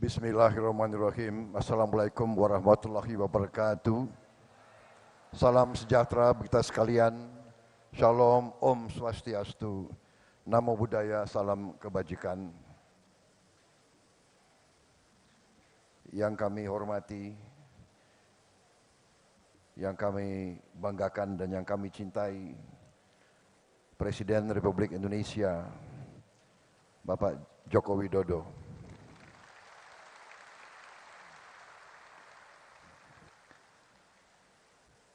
Bismillahirrahmanirrahim. Assalamualaikum warahmatullahi wabarakatuh. Salam sejahtera kita sekalian. Shalom, Om Swastiastu. Namo Buddhaya, salam kebajikan. Yang kami hormati, yang kami banggakan dan yang kami cintai, Presiden Republik Indonesia, Bapak Joko Widodo.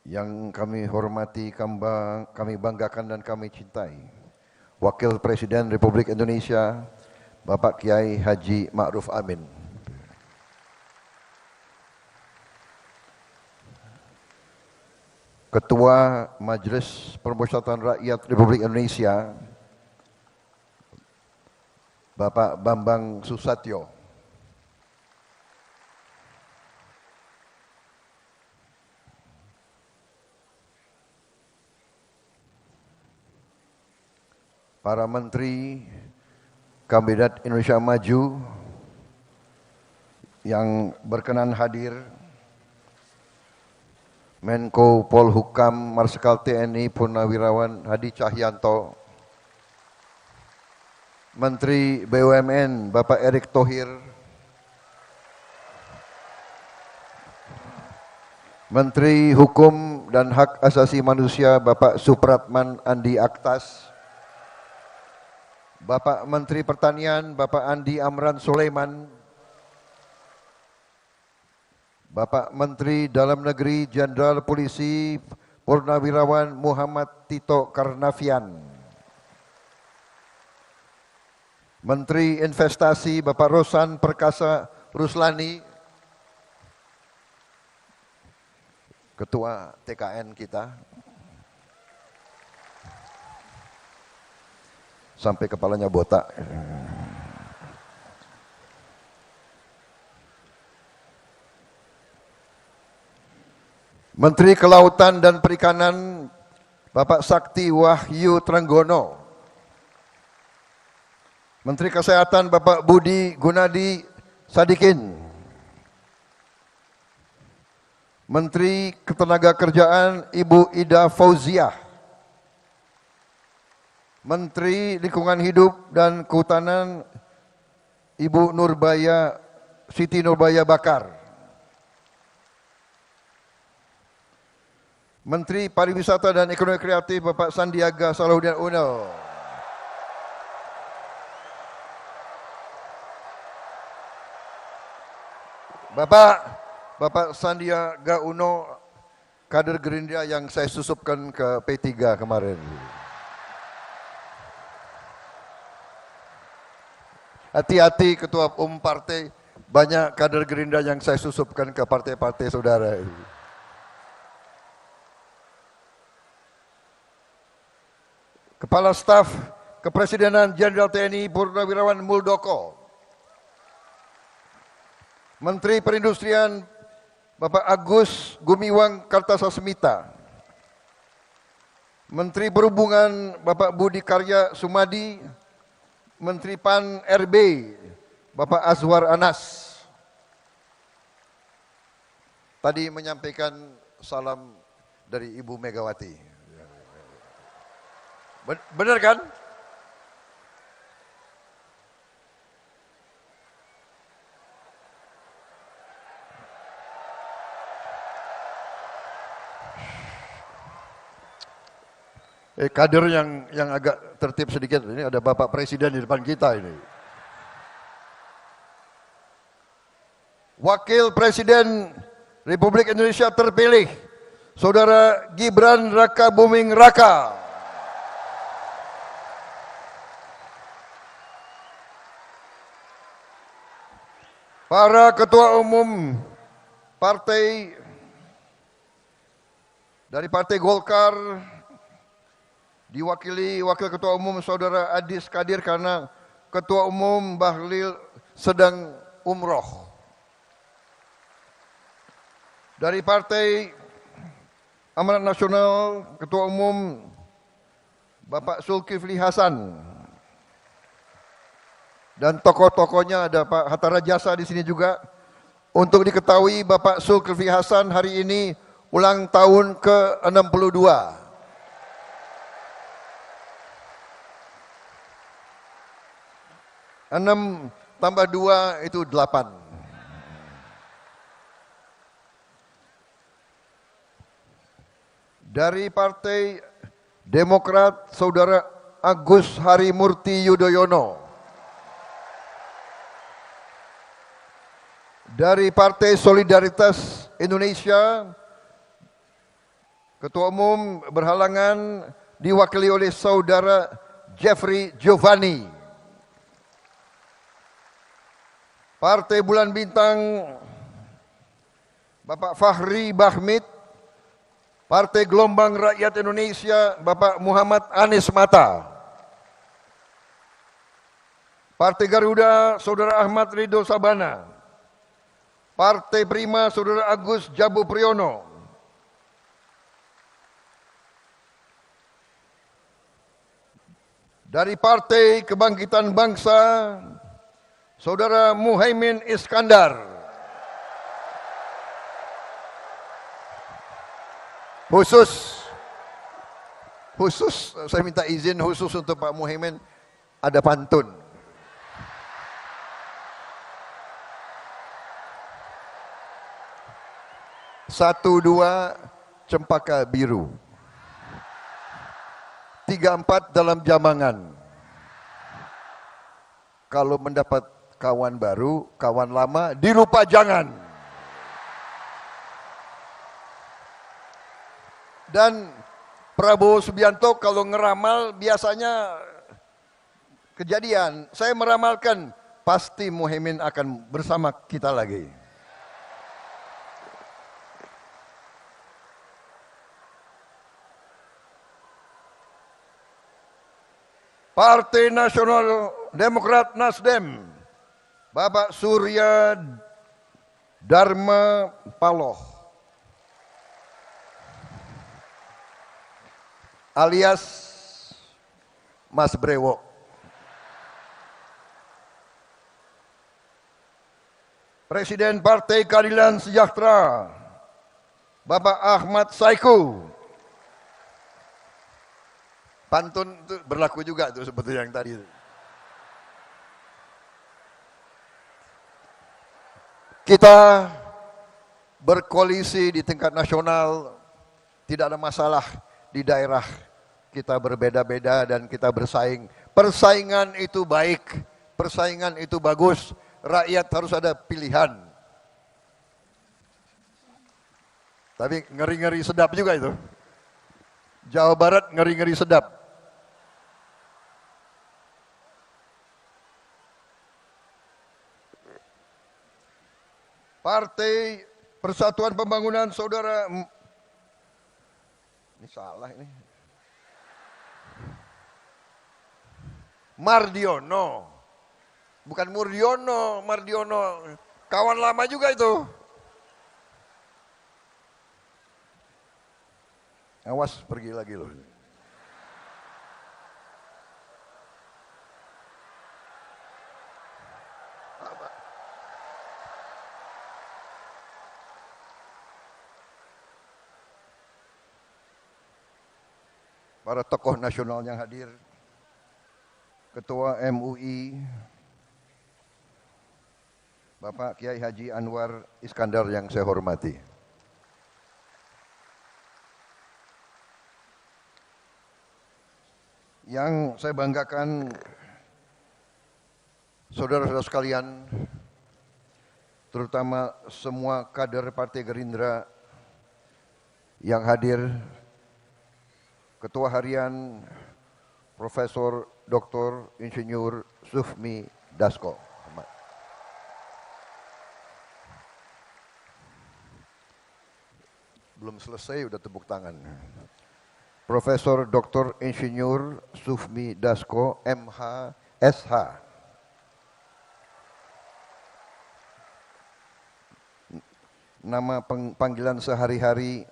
Yang kami hormati, kami banggakan dan kami cintai, Wakil Presiden Republik Indonesia, Bapak Kiai Haji Ma'ruf Amin. Ketua Majelis Permusyawaratan Rakyat Republik Indonesia, Bapak Bambang Susatyo. Para Menteri Kabinet Indonesia Maju yang berkenan hadir, Menko Polhukam Marsikal TNI Purnawirawan Hadi Cahyanto, Menteri BUMN Bapak Erick Thohir, Menteri Hukum dan Hak Asasi Manusia Bapak Supratman Andi Aktas, Bapak Menteri Pertanian Bapak Andi Amran Sulaiman, Bapak Menteri Dalam Negeri Jenderal Polisi Purnawirawan Muhammad Tito Karnavian, Menteri Investasi Bapak Rosan Perkasa Ruslani, Ketua TKN kita, sampai kepalanya botak. Menteri Kelautan dan Perikanan Bapak Sakti Wahyu Trenggono, Menteri Kesehatan Bapak Budi Gunadi Sadikin, Menteri Ketenagakerjaan Ibu Ida Fauziah, Menteri Lingkungan Hidup dan Kehutanan Ibu Siti Nurbaya Bakar, Menteri Pariwisata dan Ekonomi Kreatif Bapak Sandiaga Salahuddin Uno, Bapak Sandiaga Uno, kader Gerindra yang saya susupkan ke P3 kemarin. Hati-hati Ketua Umum Partai, banyak kader Gerindra yang saya susupkan ke partai-partai saudara. Kepala Staf Kepresidenan Jenderal TNI Purnawirawan Muldoko, Menteri Perindustrian Bapak Agus Gumiwang Kartasasmita, Menteri Perhubungan Bapak Budi Karya Sumadi, Menteri PAN RB Bapak Azwar Anas tadi menyampaikan salam dari Ibu Megawati. Benar kan? Kader yang agak tertib sedikit, ini ada Bapak Presiden di depan kita ini. Wakil Presiden Republik Indonesia terpilih, Saudara Gibran Raka Buming Raka. Para Ketua Umum Partai dari Partai Golkar, diwakili Wakil Ketua Umum Saudara Adis Kadir karena Ketua Umum Bahlil sedang umroh. Dari Partai Amanat Nasional, Ketua Umum Bapak Zulkifli Hasan. Dan tokoh-tokohnya ada Pak Hatta Rajasa di sini juga. Untuk diketahui Bapak Zulkifli Hasan hari ini ulang tahun ke-62. 6 tambah 2 itu 8. Dari Partai Demokrat, Saudara Agus Harimurti Yudhoyono. Dari Partai Solidaritas Indonesia, Ketua Umum berhalangan diwakili oleh Saudara Jeffrey Giovanni. Partai Bulan Bintang, Bapak Fahri Bahmid. Partai Gelombang Rakyat Indonesia, Bapak Muhammad Anies Mata. Partai Garuda, Saudara Ahmad Ridho Sabana. Partai Prima, Saudara Agus Jabu Priyono. Dari Partai Kebangkitan Bangsa, Saudara Muhaimin Iskandar. Khusus saya minta izin khusus untuk Pak Muhaimin, ada pantun. Satu dua cempaka biru, 3 4 dalam jamangan. Kalau mendapat kawan baru, kawan lama dilupa jangan. Dan Prabowo Subianto kalau ngeramal biasanya kejadian. Saya meramalkan pasti Muhaimin akan bersama kita lagi. Partai Nasional Demokrat Nasdem, Bapak Surya Dharma Paloh alias Mas Brewo. Presiden Partai Keadilan Sejahtera, Bapak Ahmad Saiku. Pantun itu berlaku juga tuh seperti yang tadi. Kita berkoalisi di tingkat nasional, tidak ada masalah. Di daerah kita berbeda-beda dan kita bersaing. Persaingan itu baik, persaingan itu bagus. Rakyat harus ada pilihan. Tapi ngeri-ngeri sedap juga itu. Jawa Barat ngeri-ngeri sedap. Partai Persatuan Pembangunan Saudara, ini salah ini, Mardiono, bukan Murdiono, Mardiono, kawan lama juga itu. Awas pergi lagi loh. Para tokoh nasional yang hadir, Ketua MUI, Bapak Kiai Haji Anwar Iskandar yang saya hormati. Yang saya banggakan, saudara-saudara sekalian, terutama semua kader Partai Gerindra yang hadir, Ketua Harian Profesor Dr. Insinyur Sufmi Dasko. Belum selesai udah tepuk tangan. Profesor Dr. Insinyur Sufmi Dasko, MH, SH. Nama panggilan sehari-hari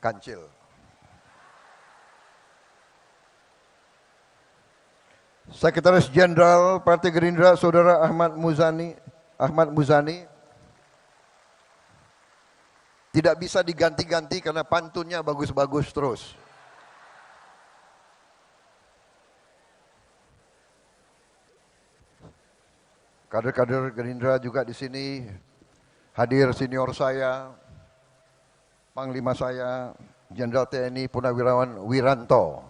Kancil. Sekretaris Jenderal Partai Gerindra Saudara Ahmad Muzani. Tidak bisa diganti-ganti karena pantunnya bagus-bagus terus. Kader-kader Gerindra juga di sini hadir, senior saya, Panglima saya, Jenderal TNI Purnawirawan Wiranto.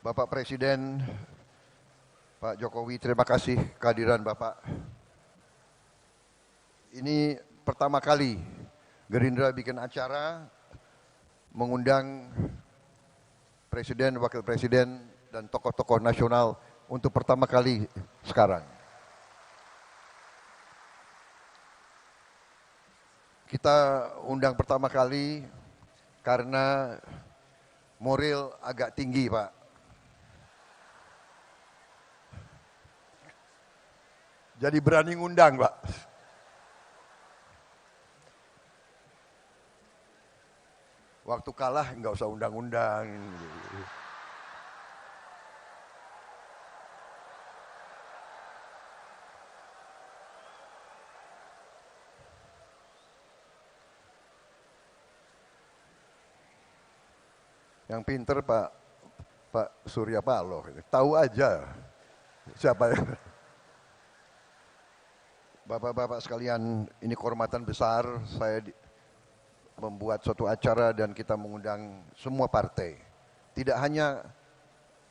Bapak Presiden, Pak Jokowi, terima kasih kehadiran Bapak. Ini pertama kali Gerindra bikin acara mengundang Presiden, Wakil Presiden, dan tokoh-tokoh nasional untuk pertama kali sekarang. Kita undang pertama kali karena moral agak tinggi, Pak. Jadi berani ngundang, Pak. Waktu kalah nggak usah undang-undang. Yang pinter Pak Surya Paloh, tahu aja siapa yang. Bapak-bapak sekalian, ini kehormatan besar saya membuat suatu acara dan kita mengundang semua partai. Tidak hanya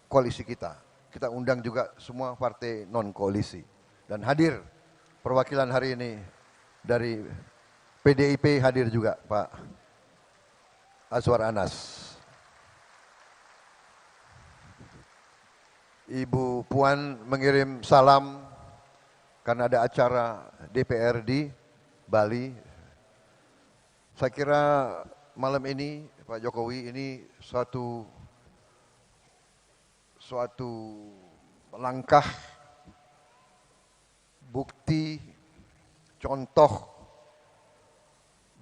koalisi kita undang juga semua partai non-koalisi. Dan hadir perwakilan hari ini dari PDIP hadir juga Pak Azwar Anas. Ibu Puan mengirim salam karena ada acara DPR di Bali. Saya kira malam ini Pak Jokowi ini suatu langkah bukti contoh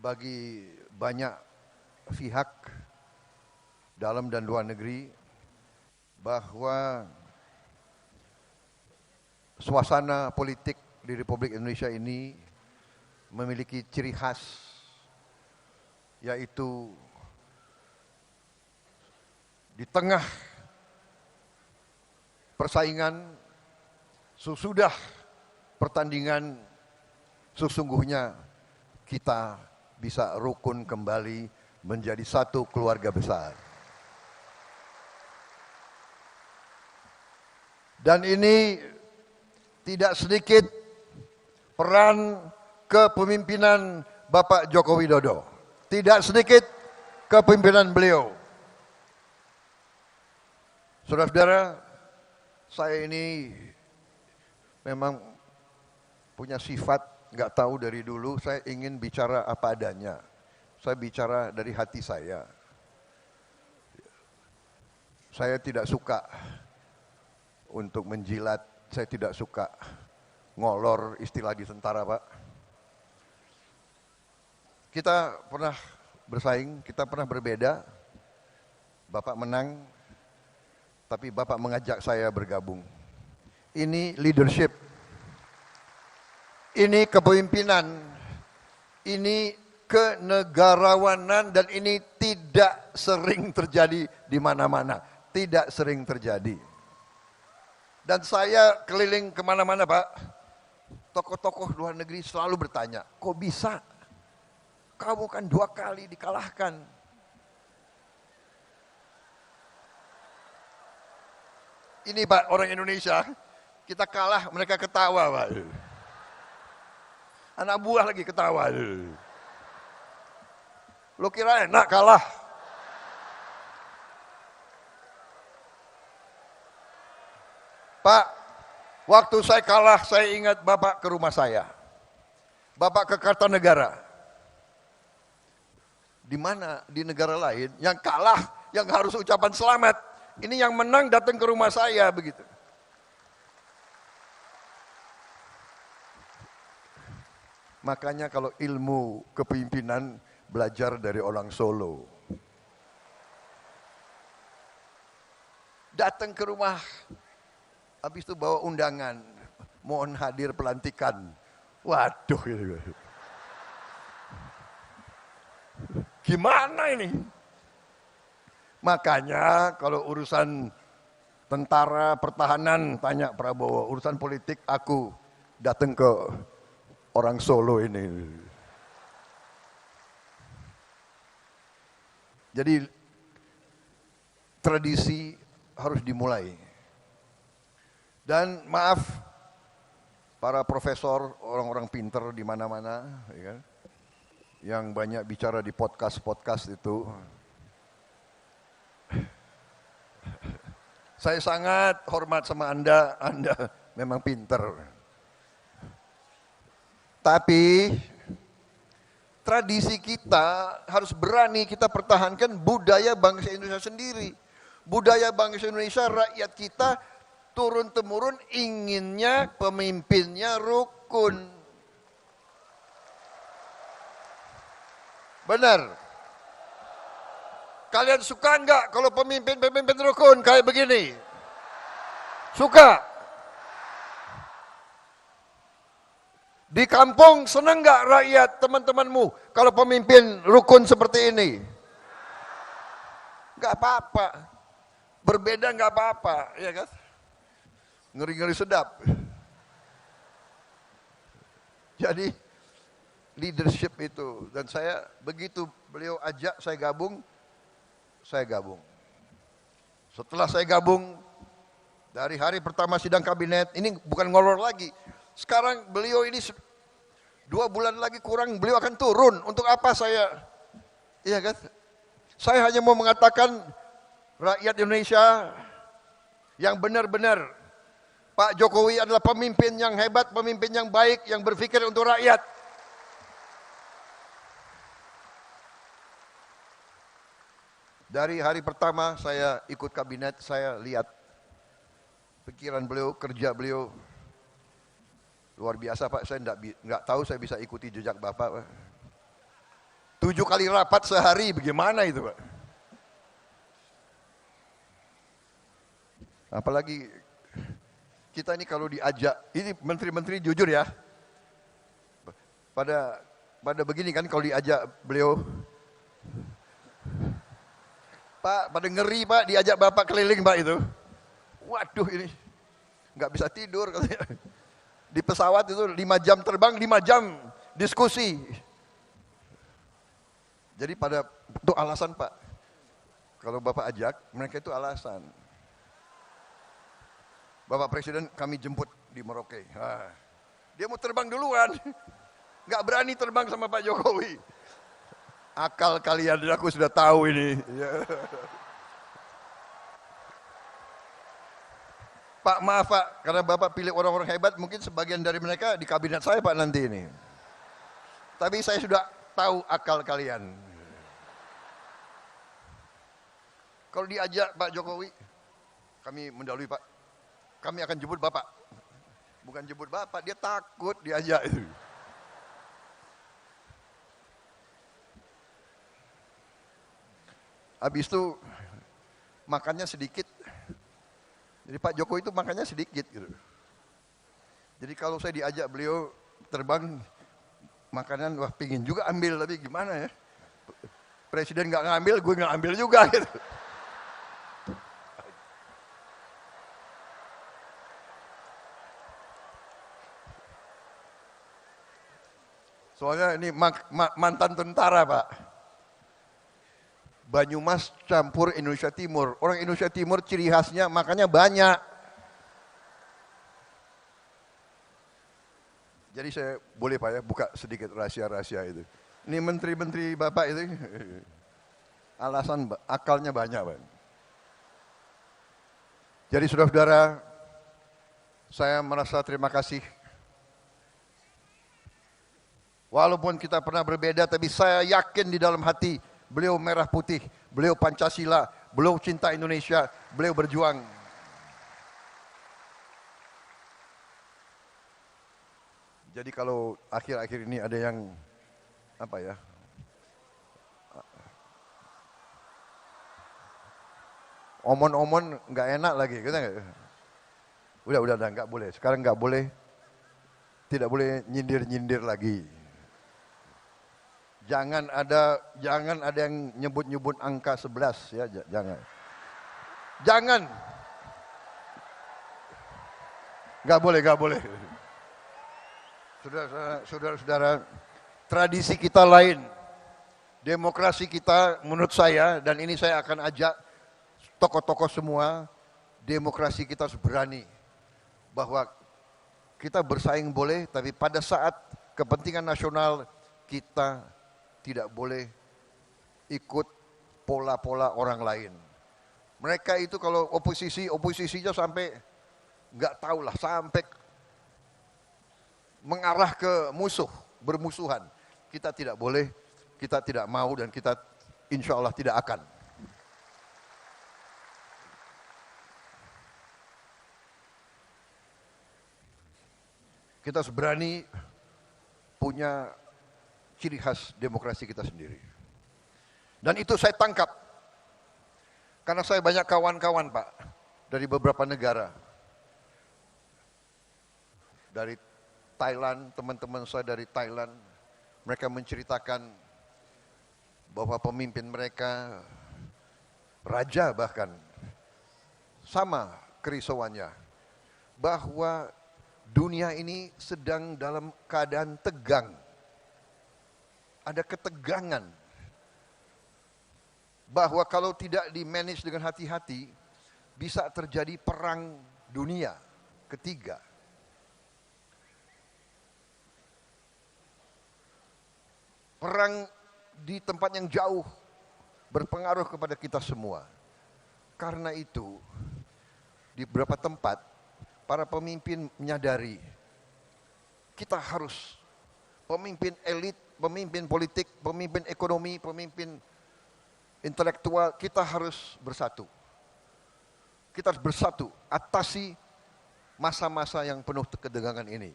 bagi banyak pihak dalam dan luar negeri bahwa suasana politik di Republik Indonesia ini memiliki ciri khas, yaitu di tengah persaingan, sesudah pertandingan, sesungguhnya kita bisa rukun kembali menjadi satu keluarga besar. Dan ini tidak sedikit peran kepemimpinan Bapak Joko Widodo. Tidak sedikit kepemimpinan beliau. Saudara-saudara, saya ini memang punya sifat, nggak tahu dari dulu, saya ingin bicara apa adanya. Saya bicara dari hati saya. Saya tidak suka untuk menjilat. Saya tidak suka ngolor, istilah di tentara, Pak. Kita pernah bersaing, kita pernah berbeda. Bapak menang, tapi Bapak mengajak saya bergabung. Ini leadership, ini kepemimpinan, ini kenegarawanan, dan ini tidak sering terjadi di mana-mana. Tidak sering terjadi. Dan saya keliling kemana-mana, Pak. Tokoh-tokoh luar negeri selalu bertanya, kok bisa? Kamu kan 2 kali dikalahkan. Ini Pak, orang Indonesia, kita kalah, mereka ketawa, Pak. Anak buah lagi ketawa. Lo kira enak kalah? Pak, waktu saya kalah, saya ingat Bapak ke rumah saya. Bapak ke Kartanegara. Di mana di negara lain yang kalah, yang harus ucapan selamat. Ini yang menang datang ke rumah saya begitu. Makanya kalau ilmu kepemimpinan belajar dari orang Solo. Datang ke rumah, habis itu bawa undangan, mohon hadir pelantikan. Waduh, gimana ini? Makanya kalau urusan tentara, pertahanan, tanya Prabowo. Urusan politik aku datang ke orang Solo ini. Jadi tradisi harus dimulai. Dan maaf para profesor, orang-orang pinter di mana-mana, ya, yang banyak bicara di podcast-podcast itu. Saya sangat hormat sama Anda memang pinter. Tapi tradisi kita harus berani kita pertahankan budaya bangsa Indonesia sendiri. Budaya bangsa Indonesia, rakyat kita turun-temurun inginnya pemimpinnya rukun. Benar. Kalian suka enggak kalau pemimpin rukun kayak begini? Suka? Di kampung senang enggak rakyat teman-temanmu kalau pemimpin rukun seperti ini? Enggak apa-apa. Berbeda enggak apa-apa, ya kan? Ngeri-ngeri sedap. Jadi leadership itu, dan saya begitu beliau ajak saya gabung. Setelah saya gabung, dari hari pertama sidang kabinet, ini bukan ngolor lagi. Sekarang beliau ini 2 bulan lagi kurang, beliau akan turun. Untuk apa saya? Iya kan? Saya hanya mau mengatakan rakyat Indonesia yang benar-benar Pak Jokowi adalah pemimpin yang hebat, pemimpin yang baik, yang berpikir untuk rakyat. Dari hari pertama saya ikut kabinet, saya lihat pikiran beliau, kerja beliau luar biasa Pak. Saya enggak tahu saya bisa ikuti jejak Bapak Pak. 7 kali rapat sehari, bagaimana itu Pak? Apalagi kita ini kalau diajak, ini menteri-menteri jujur ya, pada begini kan kalau diajak beliau, Pak, pada ngeri Pak, diajak Bapak keliling Pak itu. Waduh ini, nggak bisa tidur katanya. Di pesawat itu 5 jam terbang, 5 jam diskusi. Jadi itu alasan Pak. Kalau Bapak ajak, mereka itu alasan. Bapak Presiden kami jemput di Merauke. Dia mau terbang duluan. Nggak berani terbang sama Pak Jokowi. Akal kalian, aku sudah tahu ini. Pak maaf Pak, karena Bapak pilih orang-orang hebat, mungkin sebagian dari mereka di kabinet saya Pak nanti ini. Tapi saya sudah tahu akal kalian. Kalau diajak Pak Jokowi, kami mendahului Pak, kami akan jemput Bapak. Bukan jemput Bapak, dia takut diajak itu. Habis itu makannya sedikit. Jadi Pak Jokowi itu makannya sedikit gitu. Jadi kalau saya diajak beliau terbang makanan, wah pingin juga ambil, tapi gimana ya? Presiden nggak ngambil, gue nggak ambil juga gitu. Soalnya ini mantan tentara Pak. Banyumas campur Indonesia Timur. Orang Indonesia Timur ciri khasnya makannya banyak. Jadi saya boleh Pak ya buka sedikit rahasia-rahasia itu. Ini menteri-menteri Bapak itu alasan akalnya banyak Pak. Jadi saudara-saudara, saya merasa terima kasih. Walaupun kita pernah berbeda, tapi saya yakin di dalam hati beliau merah putih, beliau Pancasila, beliau cinta Indonesia, beliau berjuang. Jadi kalau akhir-akhir ini ada yang apa ya, Omon-omon nggak enak lagi, kita nggak. Udah, nggak boleh. Sekarang nggak boleh, tidak boleh nyindir-nyindir lagi. Jangan ada yang nyebut-nyebut angka 11 ya, jangan. Nggak boleh. Saudara-saudara, tradisi kita lain. Demokrasi kita menurut saya, dan ini saya akan ajak tokoh-tokoh semua, demokrasi kita harus berani. Bahwa kita bersaing boleh, tapi pada saat kepentingan nasional, kita tidak boleh ikut pola-pola orang lain. Mereka itu kalau oposisinya sampai nggak tahu lah, sampai mengarah ke bermusuhan. Kita tidak boleh, kita tidak mau, dan kita insya Allah tidak akan. Kita harus berani punya ciri khas demokrasi kita sendiri. Dan itu saya tangkap. Karena saya banyak kawan-kawan Pak, dari beberapa negara. Dari Thailand, teman-teman saya dari Thailand, mereka menceritakan bahwa pemimpin mereka, raja bahkan, sama kerisauannya, bahwa dunia ini sedang dalam keadaan tegang. Ada ketegangan. Bahwa kalau tidak di-manage dengan hati-hati, bisa terjadi perang dunia ketiga. Perang di tempat yang jauh berpengaruh kepada kita semua. Karena itu, di beberapa tempat, para pemimpin menyadari kita harus pemimpin elit, pemimpin politik, pemimpin ekonomi, pemimpin intelektual, kita harus bersatu. Kita harus bersatu atasi masa-masa yang penuh ketegangan ini.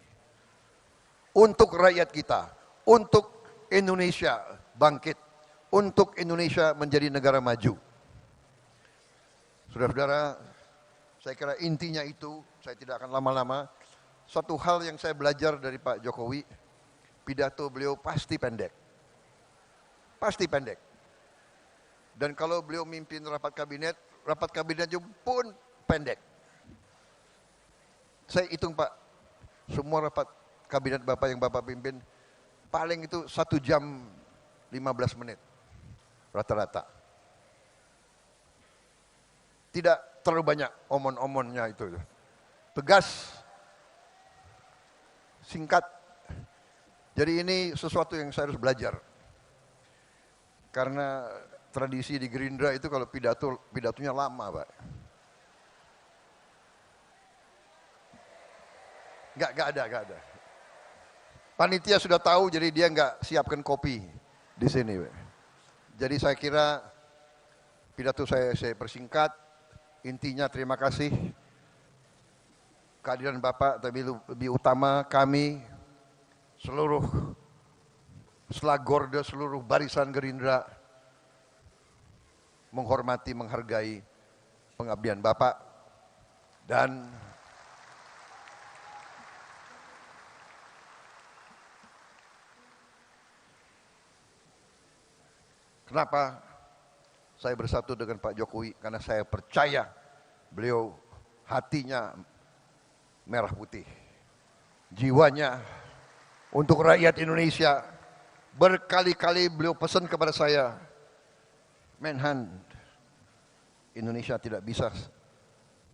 Untuk rakyat kita, untuk Indonesia bangkit, untuk Indonesia menjadi negara maju. Saudara-saudara, saya kira intinya itu, saya tidak akan lama-lama. Satu hal yang saya belajar dari Pak Jokowi, pidato beliau pasti pendek. Pasti pendek. Dan kalau beliau mimpin rapat kabinetnya pun pendek. Saya hitung Pak, semua rapat kabinet Bapak yang Bapak pimpin, paling itu 1 jam 15 menit, rata-rata. Tidak terlalu banyak omon-omonnya itu. Tegas, singkat. Jadi ini sesuatu yang saya harus belajar. Karena tradisi di Gerindra itu kalau pidatonya lama, Pak. Nggak ada. Panitia sudah tahu, jadi dia nggak siapkan kopi di sini, Pak. Jadi saya kira pidato saya persingkat. Intinya terima kasih kehadiran Bapak, tapi lebih utama kami seluruh Selagorde, seluruh barisan Gerindra menghormati, menghargai pengabdian Bapak, dan kenapa saya bersatu dengan Pak Jokowi? Karena saya percaya beliau hatinya merah putih, jiwanya untuk rakyat Indonesia. Berkali-kali beliau pesan kepada saya, Menhan, Indonesia tidak bisa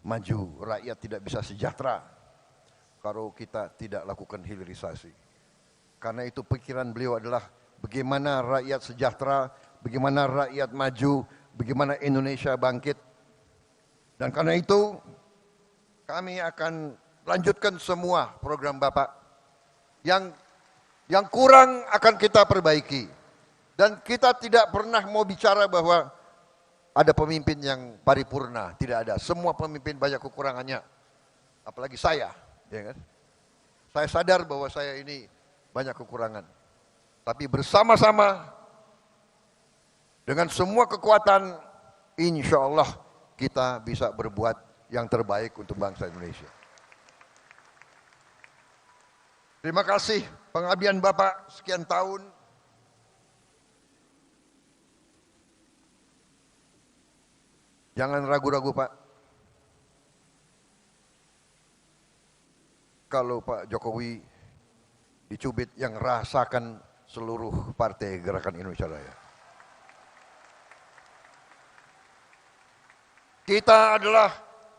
maju, rakyat tidak bisa sejahtera kalau kita tidak lakukan hilirisasi. Karena itu pikiran beliau adalah bagaimana rakyat sejahtera, bagaimana rakyat maju, bagaimana Indonesia bangkit. Dan karena itu kami akan lanjutkan semua program Bapak. Yang kurang akan kita perbaiki. Dan kita tidak pernah mau bicara bahwa ada pemimpin yang paripurna, tidak ada. Semua pemimpin banyak kekurangannya. Apalagi saya, ya kan? Saya sadar bahwa saya ini banyak kekurangan. Tapi bersama-sama dengan semua kekuatan, insya Allah kita bisa berbuat yang terbaik untuk bangsa Indonesia. Terima kasih pengabdian Bapak sekian tahun. Jangan ragu-ragu Pak. Kalau Pak Jokowi dicubit yang rasakan seluruh partai Gerakan Indonesia Raya. Kita adalah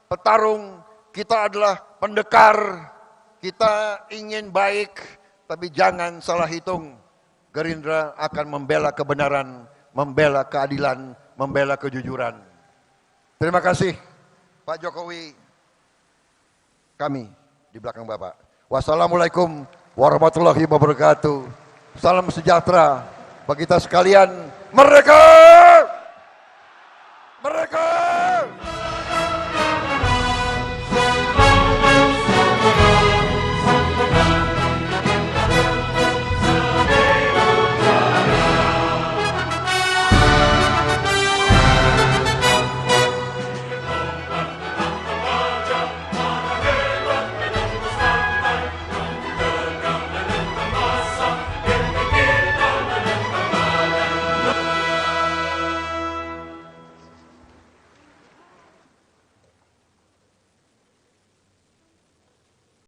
petarung, kita adalah pendekar, kita ingin baik, tapi jangan salah hitung. Gerindra akan membela kebenaran, membela keadilan, membela kejujuran. Terima kasih Pak Jokowi, kami di belakang Bapak. Wassalamualaikum warahmatullahi wabarakatuh. Salam sejahtera bagi kita sekalian. Merdeka! Merdeka!